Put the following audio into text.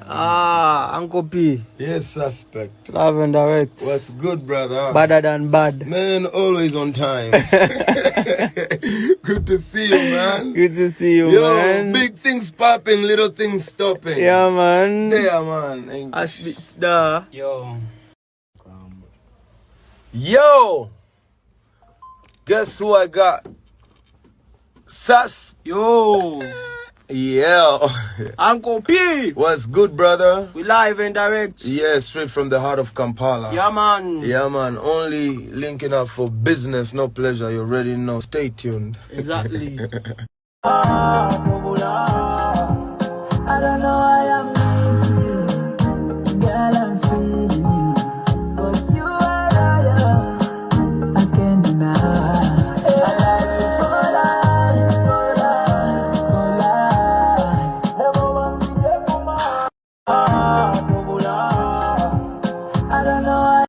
Uncle P. Yes, Suspekt. Live and direct. What's good, brother? Better than bad. Man, always on time. Good to see you, man. Good to see you, man. Big things popping, little things stopping. Yeah, man. There, man. It's the... Yo! Guess who I got? Yo! Yeah. Uncle P! What's good, brother? We live and direct. Yeah, straight from the heart of Kampala. Yeah, man. Yeah, man. Only linking up for business, no pleasure. You already know. Stay tuned. Exactly. I don't know why